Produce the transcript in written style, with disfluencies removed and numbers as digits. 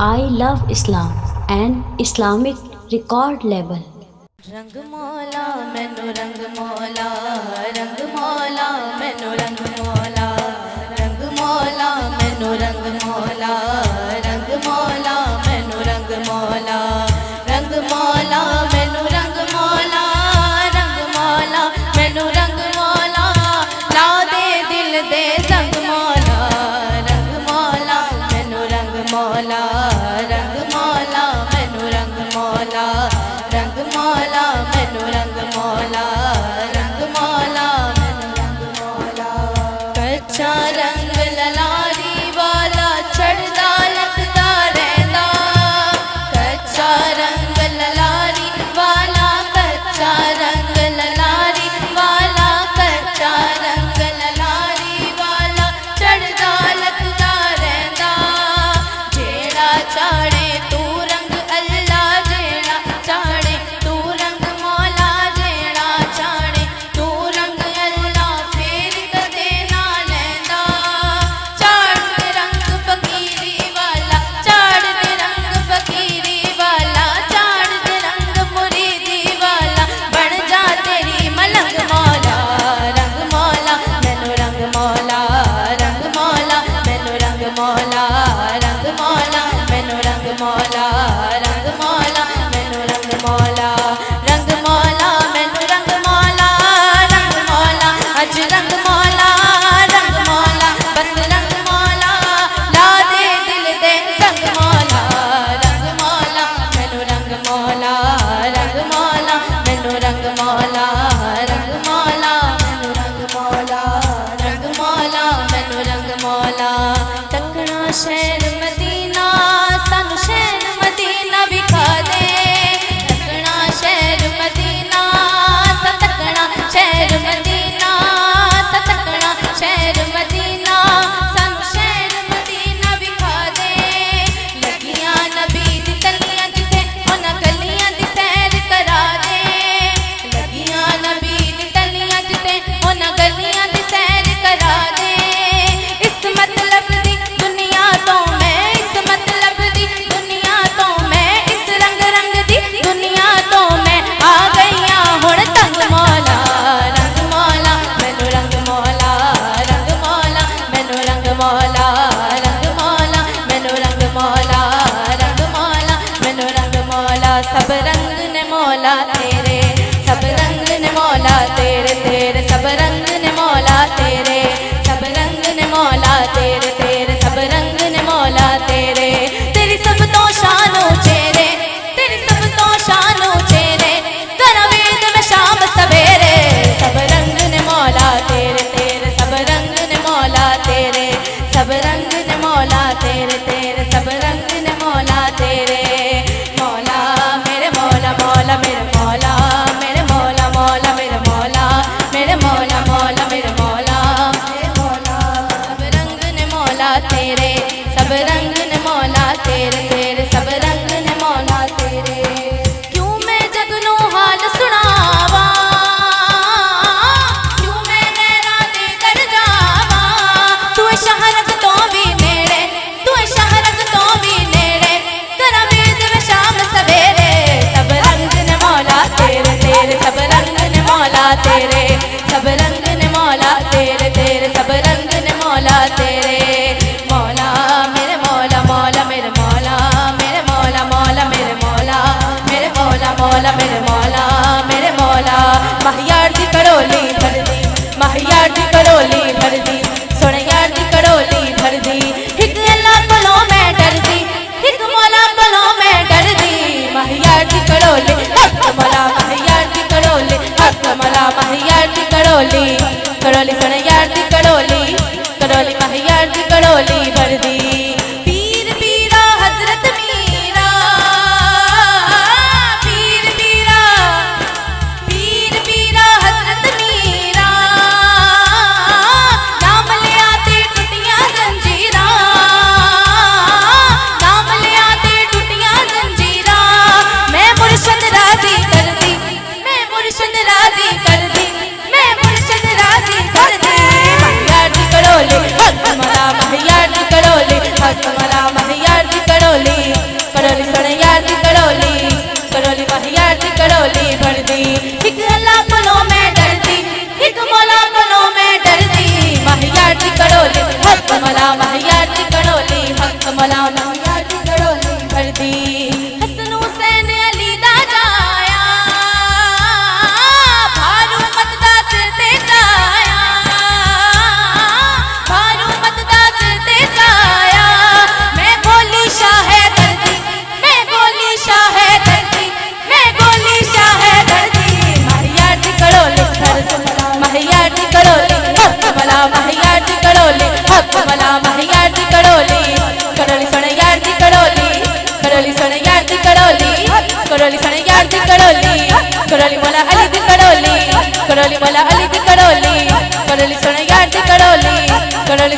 I love Islam and Islamic record label. रंग मौला मैनू रंग मौला मैनू रंग मौला मैनू रंग मौला मैनू रंग मौला मैनू रंग मौला मैनू रंग मौला ला दे दिल दे संग मौला रंग मौला मैनू रंग मौला मैनू रंग मौला मैनू रंग मौला मैनू रंग मौला कच्चा रंग ललारी वाला चढ़दा लखदा रहंदा कच्चा रंग ललारी वाला कच्चा रंग ललारी वाला कच्चा रंग ललारी वाला चढ़दा लखदा रहंदा जेड़ा चाड़े तू रंग अल्लाह जेड़ा चाड़े तू रंग मौला जेड़ा चाड़े तू रंग अल्लाह फेर कदे ना लैंदा चाड़ दे रंग फकीरी वाला चाड़ दे रंग फकीरी वाला चाड़ दे रंग मुरीदी वाला बन जा तेरी मलंग मौला मैनू रंग मौला मैनू रंग मौला मैनू रंग मौला मैनू रंग मौला मैनू रंग मौला अज रंग मौला बस रंग मौला ला दे दिल दे संग मौला रंग मौला मैनू रंग मौला मैनू रंग मौला मैनू रंग मौला मैनू रंग मौला तकना शहर मदीना सानू शहर मदीना विखा दे तकना शहर मदीना सतकना शहर मदीना सतकना शहर मदीना सानू शहर मदीना विखा दे लगियां नबी दी तलियां जिथे उन्हां गलियां दी सैर करा दे लगियां नबी दी तलियां जिथे उन्हां गलियां दी सैर करा दे इस मतलब दी दुनिया तो मैं इस मतलब दी दुनिया तो मैं इस रंग रंग दी दुनिया तो मैं आ गईया हुण तंग मौला मैनू रंग मौला मैनू रंग मौला मैनू रंग मौला मैनू रंग मौला सब रंग ने मौला तेरे सब रंग ने मौला तेरे तेरे सब रंग ने मौला तेरे सब रंग ने मौला तेरे तेरे सब रंग ने मौला तेरे तेरी सब तो शानो चेरे तेरी सब तो शानो चेरे करा वेद में शाम सवेरे सब रंग ने मौला तेरे तेरे सब रंग ने मौला तेरे सब रंग ने मौला तेरे तेरे सब रंग ने मौला तेरे मौला मेरे मौला मेरे मौला मेरे मौला मेरे मौला मेरे मौला मेरे मौला सब रंग ने मौला तेरे सब रंग ने मौला तेरे तेरे सब रंग ने मौला तेरे क्यों मैं जग नू हाल सुनावा क्यों मैं नैना दे कर जावा तू शहरक तो भी नेड़े तू शहरक तो भी नेड़े करा वेद में शाम सवेरे सब रंग ने मौला तेरे तेरे सब रंग ने मौला तेरे सब रंग ने मौला तेरे तेरे सब रंग ने मौला तेरे मौला मेरे मौला मेरे मौला मेरे मौला मेरे मौला मेरे मौला मेरे मौला महियार दी कड़ोली भर दी महियार दी कड़ोली भर दी सोने यार दी कड़ोली भर दी हिक अल्लाह कोलों मैं डर दी हिक मौला कोलों मैं डर दी महियार दी कड़ोली हक मौला महियार दी कड़ोली हक मौला महियार दी कड़ोली कड़ोली सोने यार दी कड़ोली कड़ोली महियार दी कड़ोली भर दी पीर पीरा हजरत मीरा पीर पीरा हजरत मीरा नाम ले आते टूटियां जंजीरा नाम ले आते टूटियां जंजीरा मैं मुर्शद राजी कर दी मैं मुर्शद राजी कर दी मैं मुर्शद राजी कर दी महियार दी कड़ोली हक मौला महियार दी कड़ोली मला महियार दी कड़ोली हक मला महियार दी कड़ोली भर दी हसन हुसैन अली दा जाया भारू मत दा सिर ते जाया भारू मत दा सिर ते जाया मैं गोली शाह दर्दी मैं गोली शाह दर्दी मैं गोली शाह दर्दी महियार दी कड़ोली महियार दी कड़ोली हक मला महियार दी कड़ोली हक मला महियार दी कड़ोली कड़ोली सुन यार दी कड़ोली कड़ोली सुन यार दी कड़ोली कड़ोली सुन यार दी कड़ोली कड़ोली मला अली दी कड़ोली कड़ोली मला अली दी कड़ोली कड़ोली सुन यार दी कड़ोली कड़ोली